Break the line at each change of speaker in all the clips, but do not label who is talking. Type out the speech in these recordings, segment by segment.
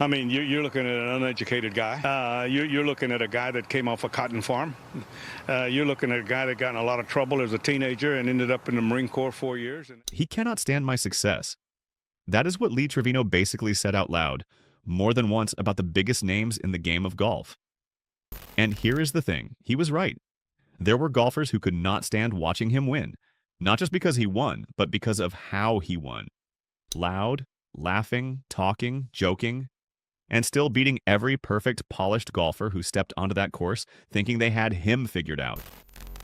I mean, you're looking at an uneducated guy. You're looking at a guy that came off a cotton farm. You're looking at a guy that got in a lot of trouble as a teenager and ended up in the Marine Corps 4 years.
He cannot stand my success. That is what Lee Trevino basically said out loud, more than once about the biggest names in the game of golf. And here is the thing, he was right. There were golfers who could not stand watching him win, not just because he won, but because of how he won. Loud, laughing, talking, joking, and still beating every perfect, polished golfer who stepped onto that course thinking they had him figured out.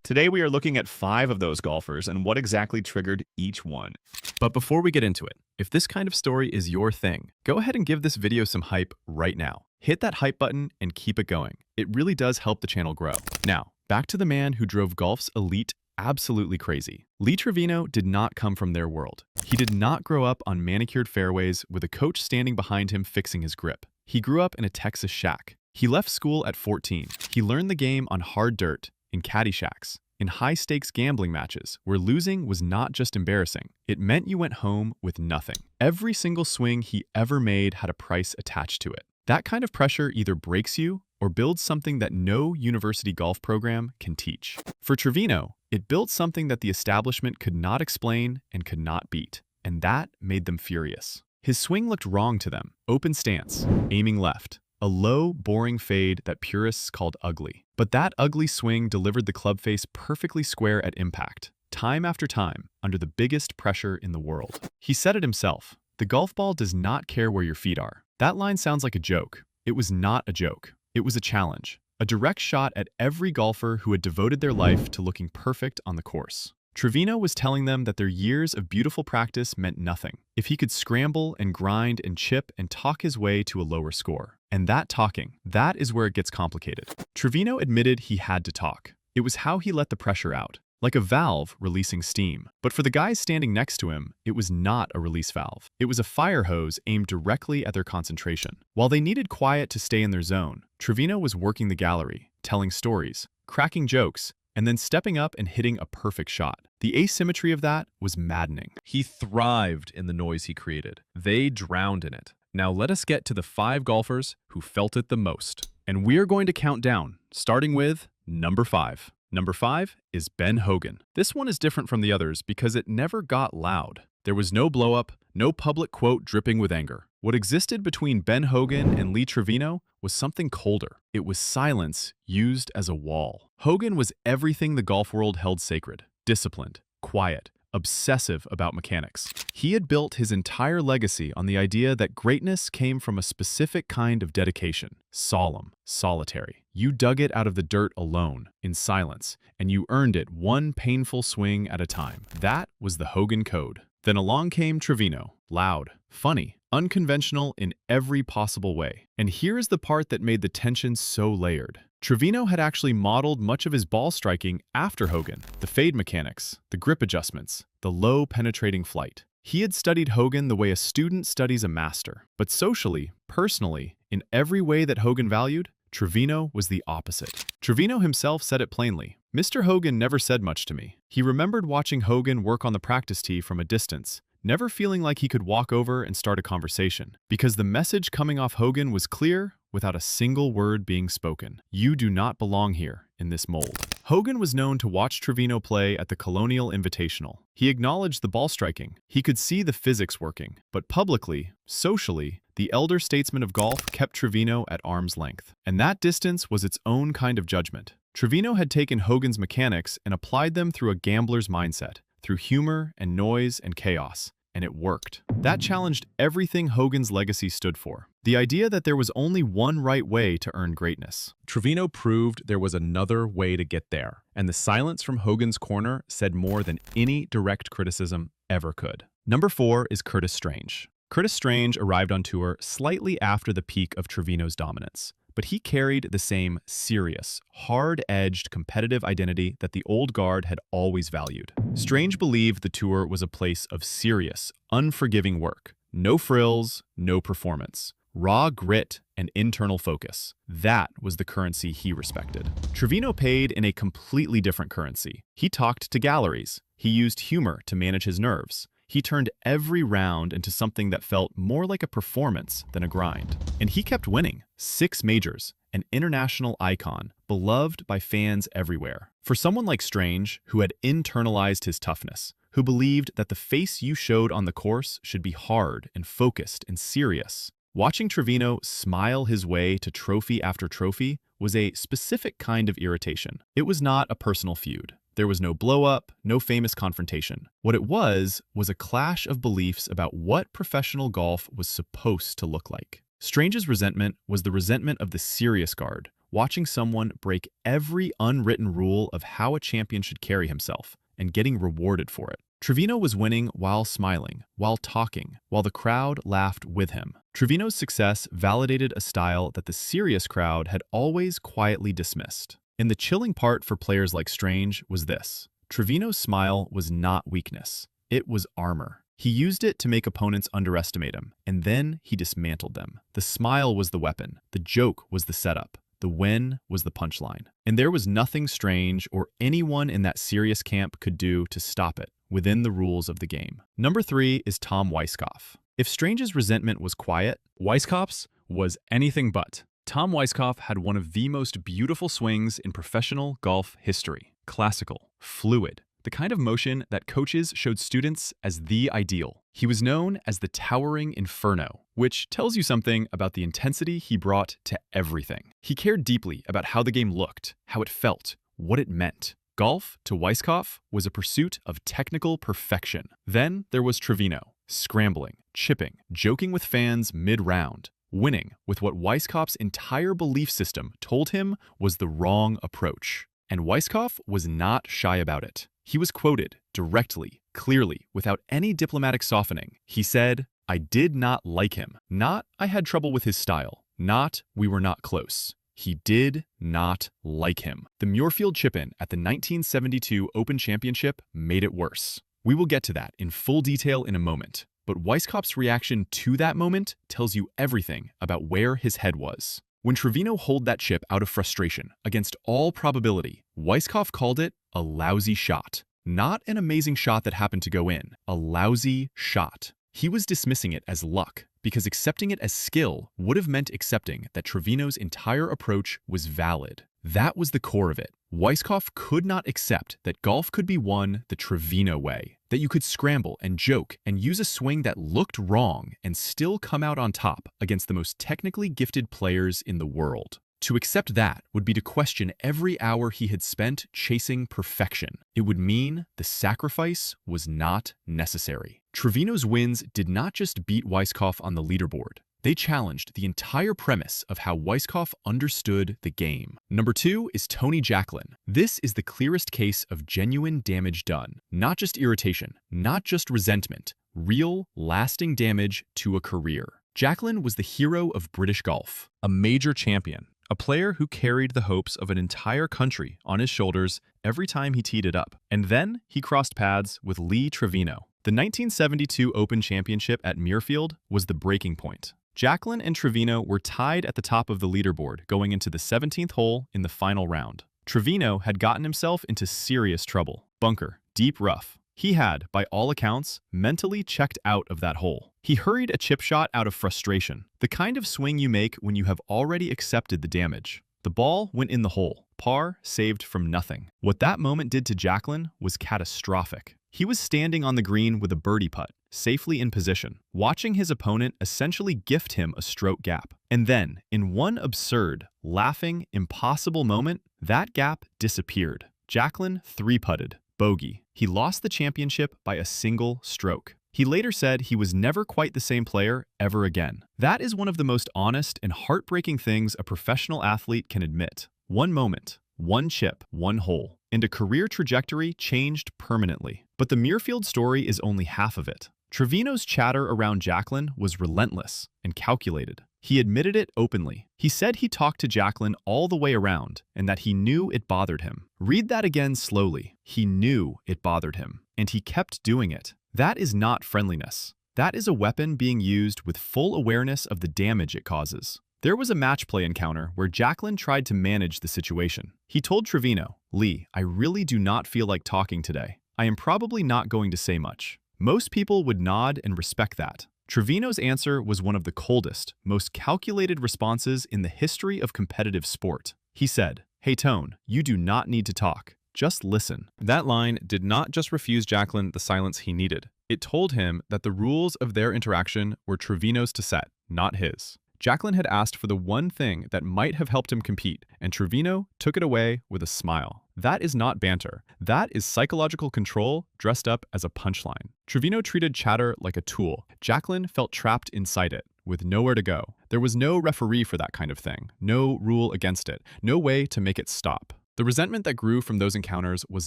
Today we are looking at 5 of those golfers and what exactly triggered each one.
But before we get into it, if this kind of story is your thing, go ahead and give this video some hype right now. Hit that hype button and keep it going. It really does help the channel grow. Now, back to the man who drove golf's elite absolutely crazy. Lee Trevino did not come from their world. He did not grow up on manicured fairways with a coach standing behind him fixing his grip. He grew up in a Texas shack. He left school at 14. He learned the game on hard dirt, in caddy shacks, in high-stakes gambling matches where losing was not just embarrassing. It meant you went home with nothing. Every single swing he ever made had a price attached to it. That kind of pressure either breaks you or builds something that no university golf program can teach. For Trevino, it built something that the establishment could not explain and could not beat, and that made them furious. His swing looked wrong to them. Open stance, aiming left, a low, boring fade that purists called ugly. But that ugly swing delivered the club face perfectly square at impact, time after time, under the biggest pressure in the world. He said it himself, the golf ball does not care where your feet are. That line sounds like a joke. It was not a joke. It was a challenge, a direct shot at every golfer who had devoted their life to looking perfect on the course. Trevino was telling them that their years of beautiful practice meant nothing if he could scramble and grind and chip and talk his way to a lower score. And that talking, that is where it gets complicated. Trevino admitted he had to talk. It was how he let the pressure out, like a valve releasing steam. But for the guys standing next to him, it was not a release valve. It was a fire hose aimed directly at their concentration. While they needed quiet to stay in their zone, Trevino was working the gallery, telling stories, cracking jokes, and then stepping up and hitting a perfect shot. The asymmetry of that was maddening.
He thrived in the noise he created. They drowned in it. Now let us get to the 5 golfers who felt it the most. And we're going to count down, starting with number 5. Number 5 is Ben Hogan. This one is different from the others because it never got loud. There was no blow-up, no public quote dripping with anger. What existed between Ben Hogan and Lee Trevino was something colder. It was silence used as a wall. Hogan was everything the golf world held sacred. Disciplined, quiet, obsessive about mechanics. He had built his entire legacy on the idea that greatness came from a specific kind of dedication. Solemn, solitary. You dug it out of the dirt alone, in silence, and you earned it one painful swing at a time. That was the Hogan Code. Then along came Trevino, loud, funny, unconventional in every possible way. And here is the part that made the tension so layered. Trevino had actually modeled much of his ball striking after Hogan, the fade mechanics, the grip adjustments, the low penetrating flight. He had studied Hogan the way a student studies a master. But socially, personally, in every way that Hogan valued, Trevino was the opposite. Trevino himself said it plainly. Mr. Hogan never said much to me. He remembered watching Hogan work on the practice tee from a distance, never feeling like he could walk over and start a conversation, because the message coming off Hogan was clear without a single word being spoken. You do not belong here in this mold. Hogan was known to watch Trevino play at the Colonial Invitational. He acknowledged the ball striking. He could see the physics working. But publicly, socially, the elder statesman of golf kept Trevino at arm's length. And that distance was its own kind of judgment. Trevino had taken Hogan's mechanics and applied them through a gambler's mindset, through humor and noise and chaos. And it worked. That challenged everything Hogan's legacy stood for. The idea that there was only one right way to earn greatness. Trevino proved there was another way to get there, and the silence from Hogan's corner said more than any direct criticism ever could. Number 4 is Curtis Strange. Curtis Strange arrived on tour slightly after the peak of Trevino's dominance, but he carried the same serious, hard-edged competitive identity that the old guard had always valued. Strange believed the tour was a place of serious, unforgiving work. No frills, no performance. Raw grit and internal focus. That was the currency he respected. Trevino paid in a completely different currency. He talked to galleries. He used humor to manage his nerves.
He turned every round into something that felt more like a performance than a grind. And he kept winning. 6 majors, an international icon, beloved by fans everywhere. For someone like Strange, who had internalized his toughness, who believed that the face you showed on the course should be hard and focused and serious, watching Trevino smile his way to trophy after trophy was a specific kind of irritation. It was not a personal feud. There was no blow-up, no famous confrontation. What it was a clash of beliefs about what professional golf was supposed to look like. Strange's resentment was the resentment of the serious guard, watching someone break every unwritten rule of how a champion should carry himself, and getting rewarded for it. Trevino was winning while smiling, while talking, while the crowd laughed with him. Trevino's success validated a style that the serious crowd had always quietly dismissed. And the chilling part for players like Strange was this: Trevino's smile was not weakness. It was armor. He used it to make opponents underestimate him, and then he dismantled them. The smile was the weapon. The joke was the setup. The win was the punchline. And there was nothing Strange or anyone in that serious camp could do to stop it within the rules of the game. Number 3 is Tom Weiskopf. If Strange's resentment was quiet,
Weiskopf's was anything but. Tom Weiskopf had one of the most beautiful swings in professional golf history. Classical, fluid, the kind of motion that coaches showed students as the ideal. He was known as the Towering Inferno, which tells you something about the intensity he brought to everything. He cared deeply about how the game looked, how it felt, what it meant. Golf, to Weiskopf, was a pursuit of technical perfection. Then there was Trevino, scrambling, chipping, joking with fans mid-round, winning with what Weiskopf's entire belief system told him was the wrong approach. And Weiskopf was not shy about it. He was quoted directly, clearly, without any diplomatic softening. He said, "I did not like him. Not, I had trouble with his style. Not, we were not close. He did not like him." The Muirfield chip-in at the 1972 Open Championship made it worse. We will get to that in full detail in a moment. But Weiskopf's reaction to that moment tells you everything about where his head was. When Trevino holed that chip out of frustration, against all probability, Weiskopf called it a lousy shot. Not an amazing shot that happened to go in, a lousy shot. He was dismissing it as luck, because accepting it as skill would have meant accepting that Trevino's entire approach was valid. That was the core of it. Weiskopf could not accept that golf could be won the Trevino way, that you could scramble and joke and use a swing that looked wrong and still come out on top against the most technically gifted players in the world. To accept that would be to question every hour he had spent chasing perfection. It would mean the sacrifice was not necessary. Trevino's wins did not just beat Weiskopf on the leaderboard. They challenged the entire premise of how Weiskopf understood the game. Number 2 is Tony Jacklin. This is the clearest case of genuine damage done. Not just irritation, not just resentment, real, lasting damage to a career. Jacklin was the hero of British golf. A major champion, a player who carried the hopes of an entire country on his shoulders every time he teed it up. And then he crossed paths with Lee Trevino. The 1972 Open Championship at Muirfield was the breaking point. Jacklin and Trevino were tied at the top of the leaderboard going into the 17th hole in the final round. Trevino had gotten himself into serious trouble. Bunker, deep rough. He had, by all accounts, mentally checked out of that hole. He hurried a chip shot out of frustration, the kind of swing you make when you have already accepted the damage. The ball went in the hole, par saved from nothing. What that moment did to Jacklin was catastrophic. He was standing on the green with a birdie putt, safely in position, watching his opponent essentially gift him a stroke gap. And then, in one absurd, laughing, impossible moment, that gap disappeared. Jacklin 3-putted, bogey. He lost the championship by a single stroke. He later said he was never quite the same player ever again. That is one of the most honest and heartbreaking things a professional athlete can admit. One moment, one chip, one hole, and a career trajectory changed permanently. But the Muirfield story is only half of it. Trevino's chatter around Jacklin was relentless and calculated. He admitted it openly. He said he talked to Jacklin all the way around and that he knew it bothered him. Read that again slowly. He knew it bothered him, and he kept doing it. That is not friendliness. That is a weapon being used with full awareness of the damage it causes. There was a match play encounter where Jacklin tried to manage the situation. He told Trevino, "Lee, I really do not feel like talking today. I am probably not going to say much.
Most people would nod and respect that. Trevino's answer was one of the coldest, most calculated responses in the history of competitive sport. He said, "Hey Tone, you do not need to talk. Just listen." That line did not just refuse Jacklin the silence he needed. It told him that the rules of their interaction were Trevino's to set, not his. Jacklin had asked for the one thing that might have helped him compete, and Trevino took it away with a smile. That is not banter. That is psychological control dressed up as a punchline. Trevino treated chatter like a tool. Jacklin felt trapped inside it, with nowhere to go. There was no referee for that kind of thing, no rule against it, no way to make it stop. The resentment that grew from those encounters was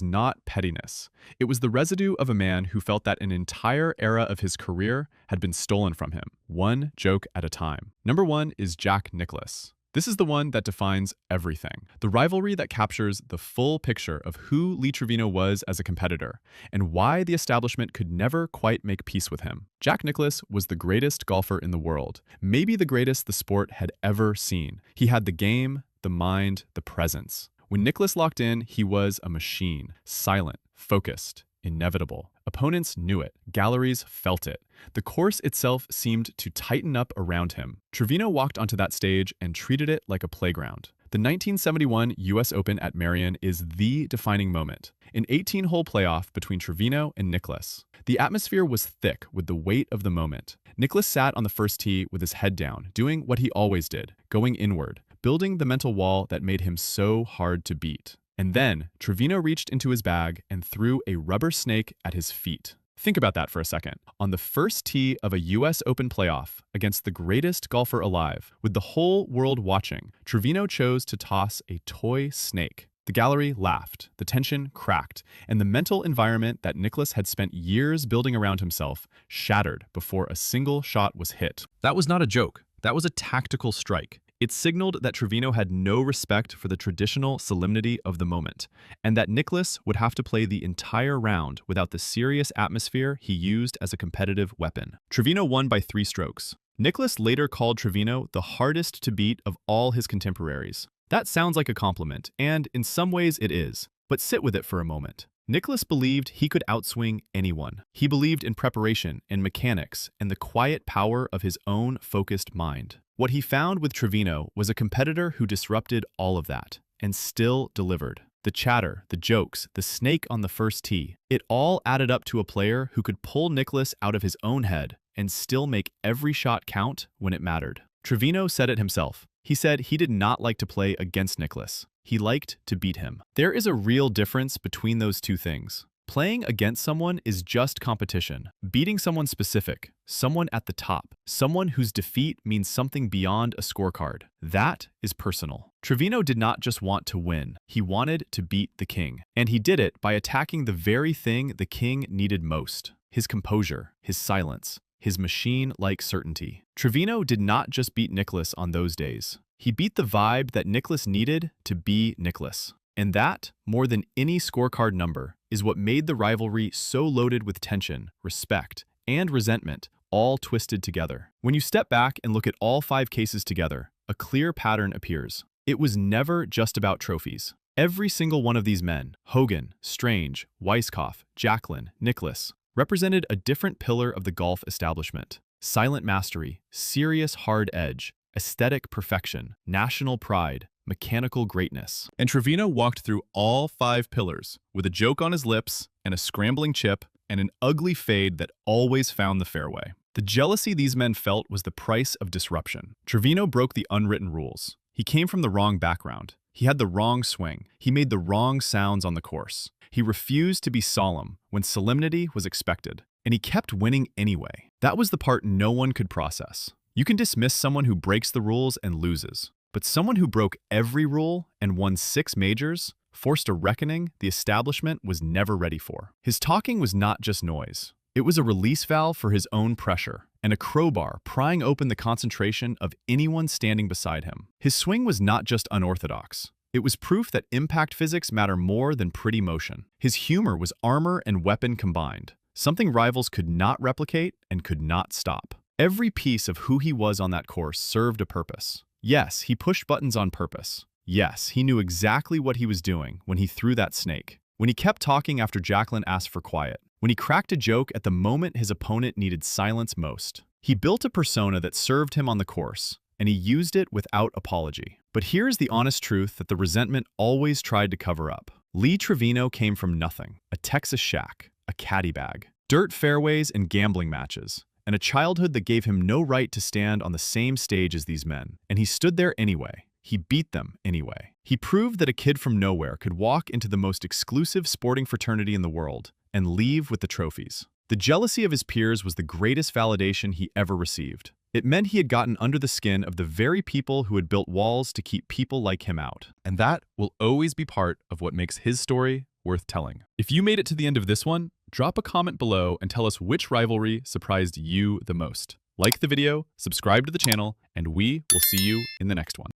not pettiness. It was the residue of a man who felt that an entire era of his career had been stolen from him, one joke at a time. Number 1 is Jack Nicklaus. This is the one that defines everything. The rivalry that captures the full picture of who Lee Trevino was as a competitor and why the establishment could never quite make peace with him. Jack Nicklaus was the greatest golfer in the world, maybe the greatest the sport had ever seen. He had the game, the mind, the presence. When Nicklaus locked in, he was a machine, silent, focused, inevitable. Opponents knew it. Galleries felt it. The course itself seemed to tighten up around him. Trevino walked onto that stage and treated it like a playground. The 1971 U.S. Open at Merion is the defining moment, an 18-hole playoff between Trevino and Nicklaus. The atmosphere was thick with the weight of the moment. Nicklaus sat on the first tee with his head down, doing what he always did, going inward, building the mental wall that made him so hard to beat. And then, Trevino reached into his bag and threw a rubber snake at his feet. Think about that for a second. On the first tee of a U.S. Open playoff, against the greatest golfer alive, with the whole world watching, Trevino chose to toss a toy snake. The gallery laughed, the tension cracked, and the mental environment that Nicklaus had spent years building around himself shattered before a single shot was hit. That was not a joke. That was a tactical strike. It signaled that Trevino had no respect for the traditional solemnity of the moment, and that Nicklaus would have to play the entire round without the serious atmosphere he used as a competitive weapon. Trevino won by 3 strokes. Nicklaus later called Trevino the hardest to beat of all his contemporaries. That sounds like a compliment, and in some ways it is, but sit with it for a moment. Nicklaus believed he could outswing anyone. He believed in preparation and mechanics and the quiet power of his own focused mind. What he found with Trevino was a competitor who disrupted all of that and still delivered. The chatter, the jokes, the snake on the first tee, it all added up to a player who could pull Nicklaus out of his own head and still make every shot count when it mattered. Trevino said it himself. He said he did not like to play against Nicklaus. He liked to beat him. There is a real difference between those two things. Playing against someone is just competition. Beating someone specific, someone at the top, someone whose defeat means something beyond a scorecard, that is personal. Trevino did not just want to win. He wanted to beat the king. And he did it by attacking the very thing the king needed most: his composure, his silence, his machine-like certainty. Trevino did not just beat Nicklaus on those days. He beat the vibe that Nicklaus needed to be Nicklaus. And that, more than any scorecard number, is what made the rivalry so loaded with tension, respect, and resentment, all twisted together. When you step back and look at all 5 cases together, a clear pattern appears. It was never just about trophies. Every single one of these men, Hogan, Strange, Weiskopf, Jacklin, Nicklaus, represented a different pillar of the golf establishment. Silent mastery, serious hard edge, aesthetic perfection, national pride, mechanical greatness. And Trevino walked through all 5 pillars with a joke on his lips and a scrambling chip and an ugly fade that always found the fairway. The jealousy these men felt was the price of disruption. Trevino broke the unwritten rules. He came from the wrong background. He had the wrong swing. He made the wrong sounds on the course. He refused to be solemn when solemnity was expected. And he kept winning anyway. That was the part no one could process. You can dismiss someone who breaks the rules and loses. But someone who broke every rule and won 6 majors forced a reckoning the establishment was never ready for. His talking was not just noise. It was a release valve for his own pressure and a crowbar prying open the concentration of anyone standing beside him. His swing was not just unorthodox. It was proof that impact physics matter more than pretty motion. His humor was armor and weapon combined, something rivals could not replicate and could not stop. Every piece of who he was on that course served a purpose. Yes, he pushed buttons on purpose. Yes, he knew exactly what he was doing when he threw that snake. When he kept talking after Jacklin asked for quiet. when he cracked a joke at the moment his opponent needed silence most. He built a persona that served him on the course, and he used it without apology. But here's the honest truth that the resentment always tried to cover up. Lee Trevino came from nothing, a Texas shack, a caddy bag, dirt fairways and gambling matches, and a childhood that gave him no right to stand on the same stage as these men. And he stood there anyway. He beat them anyway. He proved that a kid from nowhere could walk into the most exclusive sporting fraternity in the world and leave with the trophies. The jealousy of his peers was the greatest validation he ever received. It meant he had gotten under the skin of the very people who had built walls to keep people like him out.
And that will always be part of what makes his story worth telling. If you made it to the end of this one, drop a comment below and tell us which rivalry surprised you the most. Like the video, subscribe to the channel, and we will see you in the next one.